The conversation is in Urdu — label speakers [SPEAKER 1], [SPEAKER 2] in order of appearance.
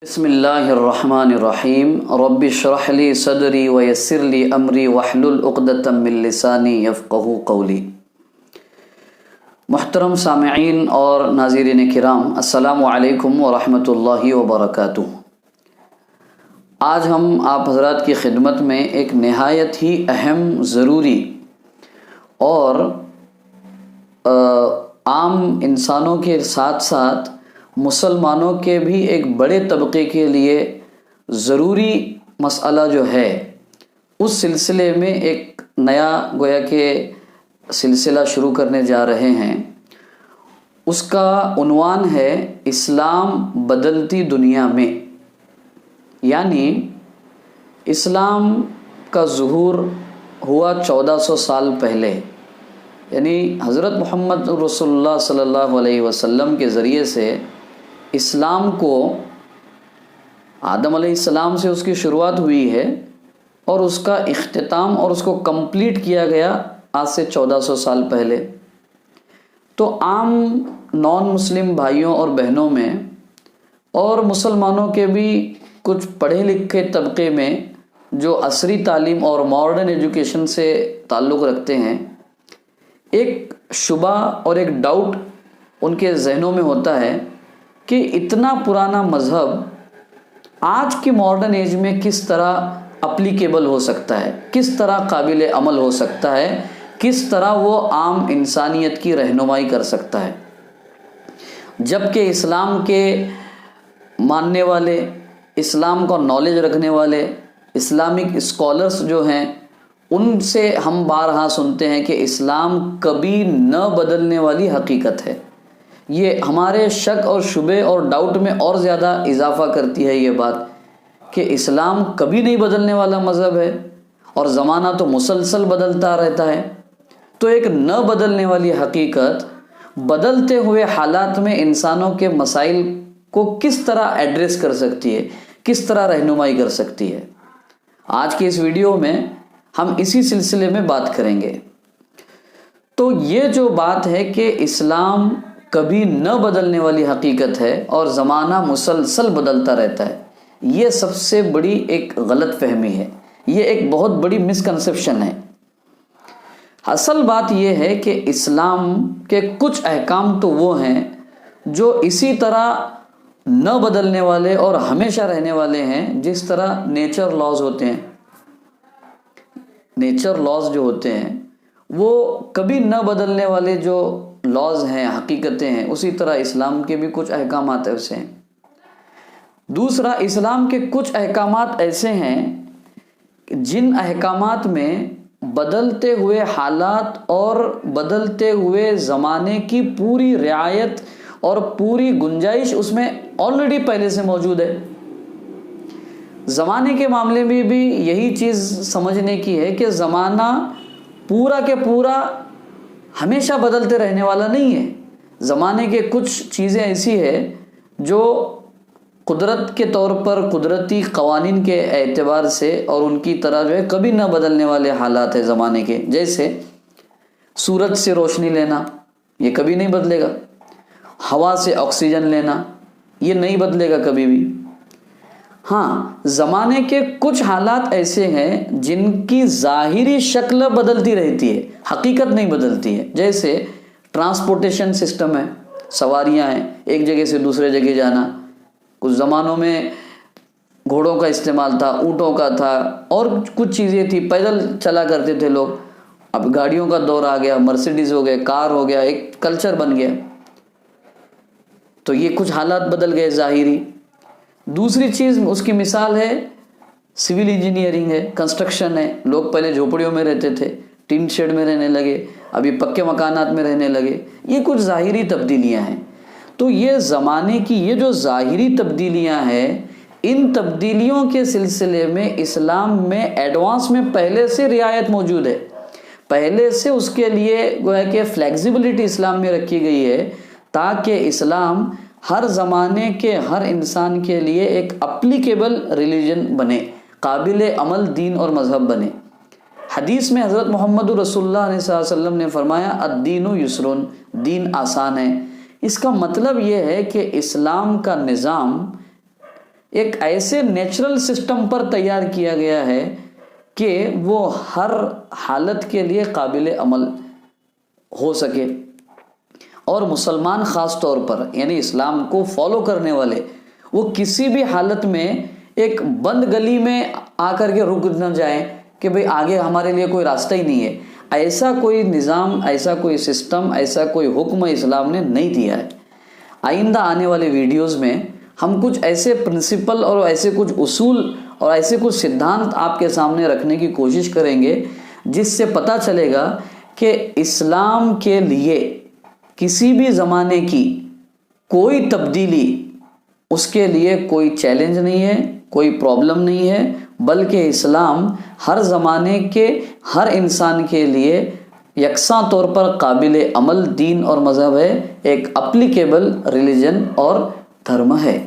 [SPEAKER 1] بسم اللہ الرحمن الرحیم رب اشرح لی صدری ویسر لی امری واحلل عقدۃ من لسانی یفقہوا قولی۔ محترم سامعین اور ناظرین کرام، السلام علیکم ورحمۃ اللہ وبرکاتہ۔ آج ہم آپ حضرات کی خدمت میں ایک نہایت ہی اہم، ضروری اور عام انسانوں کے ساتھ ساتھ مسلمانوں کے بھی ایک بڑے طبقے کے لیے ضروری مسئلہ جو ہے، اس سلسلے میں ایک نیا گویا کہ سلسلہ شروع کرنے جا رہے ہیں۔ اس کا عنوان ہے اسلام بدلتی دنیا میں، یعنی اسلام کا ظہور ہوا 1400 سال پہلے، یعنی حضرت محمد رسول اللہ صلی اللہ علیہ وسلم کے ذریعے سے اسلام کو آدم علیہ السلام سے اس کی شروعات ہوئی ہے اور اس کا اختتام اور اس کو کمپلیٹ کیا گیا آج سے 1400 سال پہلے۔ تو عام نان مسلم بھائیوں اور بہنوں میں اور مسلمانوں کے بھی کچھ پڑھے لکھے طبقے میں جو عصری تعلیم اور ماڈرن ایجوکیشن سے تعلق رکھتے ہیں، ایک شبہ اور ایک ڈاؤٹ ان کے ذہنوں میں ہوتا ہے کہ اتنا پرانا مذہب آج کی ماڈرن ایج میں کس طرح اپلیکیبل ہو سکتا ہے، کس طرح قابل عمل ہو سکتا ہے، کس طرح وہ عام انسانیت کی رہنمائی کر سکتا ہے، جبکہ اسلام کے ماننے والے، اسلام کا نالج رکھنے والے اسلامک اسکالرز جو ہیں، ان سے ہم بارہا سنتے ہیں کہ اسلام کبھی نہ بدلنے والی حقیقت ہے۔ یہ ہمارے شک اور شبے اور ڈاؤٹ میں اور زیادہ اضافہ کرتی ہے یہ بات کہ اسلام کبھی نہیں بدلنے والا مذہب ہے اور زمانہ تو مسلسل بدلتا رہتا ہے۔ تو ایک نہ بدلنے والی حقیقت بدلتے ہوئے حالات میں انسانوں کے مسائل کو کس طرح ایڈریس کر سکتی ہے، کس طرح رہنمائی کر سکتی ہے۔ آج کی اس ویڈیو میں ہم اسی سلسلے میں بات کریں گے۔ تو یہ جو بات ہے کہ اسلام کبھی نہ بدلنے والی حقیقت ہے اور زمانہ مسلسل بدلتا رہتا ہے، یہ سب سے بڑی ایک غلط فہمی ہے، یہ ایک بہت بڑی مسکنسیپشن ہے۔ اصل بات یہ ہے کہ اسلام کے کچھ احکام تو وہ ہیں جو اسی طرح نہ بدلنے والے اور ہمیشہ رہنے والے ہیں، جس طرح نیچر لاز ہوتے ہیں۔ نیچر لاز جو ہوتے ہیں وہ کبھی نہ بدلنے والے جو لاز ہیں، حقیقتیں ہیں، اسی طرح اسلام کے بھی کچھ احکامات ایسے ہیں۔ دوسرا، اسلام کے کچھ احکامات ایسے ہیں جن احکامات میں بدلتے ہوئے حالات اور بدلتے ہوئے زمانے کی پوری رعایت اور پوری گنجائش اس میں آلریڈی پہلے سے موجود ہے۔ زمانے کے معاملے میں بھی یہی چیز سمجھنے کی ہے کہ زمانہ پورا کے پورا ہمیشہ بدلتے رہنے والا نہیں ہے۔ زمانے کے کچھ چیزیں ایسی ہیں جو قدرت کے طور پر، قدرتی قوانین کے اعتبار سے اور ان کی طرح جو ہے کبھی نہ بدلنے والے حالات ہیں زمانے کے، جیسے سورج سے روشنی لینا، یہ کبھی نہیں بدلے گا۔ ہوا سے آکسیجن لینا، یہ نہیں بدلے گا کبھی بھی۔ ہاں، زمانے کے کچھ حالات ایسے ہیں جن کی ظاہری شکل بدلتی رہتی ہے، حقیقت نہیں بدلتی ہے، جیسے ٹرانسپورٹیشن سسٹم ہے، سواریاں ہیں، ایک جگہ سے دوسرے جگہ جانا۔ کچھ زمانوں میں گھوڑوں کا استعمال تھا، اونٹوں کا تھا، اور کچھ چیزیں تھی، پیدل چلا کرتے تھے لوگ۔ اب گاڑیوں کا دور آ گیا، مرسیڈیز ہو گئے، کار ہو گیا، ایک کلچر بن گیا۔ تو یہ کچھ حالات بدل گئے ظاہری۔ دوسری چیز، اس کی مثال ہے سول انجینئرنگ ہے، کنسٹرکشن ہے۔ لوگ پہلے جھوپڑیوں میں رہتے تھے، ٹین شیڈ میں رہنے لگے، ابھی پکے مکانات میں رہنے لگے۔ یہ کچھ ظاہری تبدیلیاں ہیں۔ تو یہ زمانے کی یہ جو ظاہری تبدیلیاں ہیں، ان تبدیلیوں کے سلسلے میں اسلام میں ایڈوانس میں پہلے سے رعایت موجود ہے، پہلے سے اس کے لیے گویا کہ فلیکسیبلٹی اسلام میں رکھی گئی ہے، تاکہ اسلام ہر زمانے کے ہر انسان کے لیے ایک اپلیکیبل ریلیجن بنے، قابل عمل دین اور مذہب بنے۔ حدیث میں حضرت محمد رسول اللہ صلی اللہ علیہ وسلم نے فرمایا الدین یسرون، دین آسان ہے۔ اس کا مطلب یہ ہے کہ اسلام کا نظام ایک ایسے نیچرل سسٹم پر تیار کیا گیا ہے کہ وہ ہر حالت کے لیے قابل عمل ہو سکے، اور مسلمان خاص طور پر یعنی اسلام کو فالو کرنے والے وہ کسی بھی حالت میں ایک بند گلی میں آ کر کے رک نہ جائیں کہ بھئی آگے ہمارے لیے کوئی راستہ ہی نہیں ہے۔ ایسا کوئی نظام، ایسا کوئی سسٹم، ایسا کوئی حکم اسلام نے نہیں دیا ہے۔ آئندہ آنے والے ویڈیوز میں ہم کچھ ایسے پرنسپل اور ایسے کچھ اصول اور ایسے کچھ سدھانت آپ کے سامنے رکھنے کی کوشش کریں گے جس سے پتہ چلے گا کہ اسلام کے لیے کسی بھی زمانے کی کوئی تبدیلی اس کے لیے کوئی چیلنج نہیں ہے، کوئی پرابلم نہیں ہے، بلکہ اسلام ہر زمانے کے ہر انسان کے لیے یکساں طور پر قابل عمل دین اور مذہب ہے، ایک اپلیکیبل ریلیجن اور دھرم ہے۔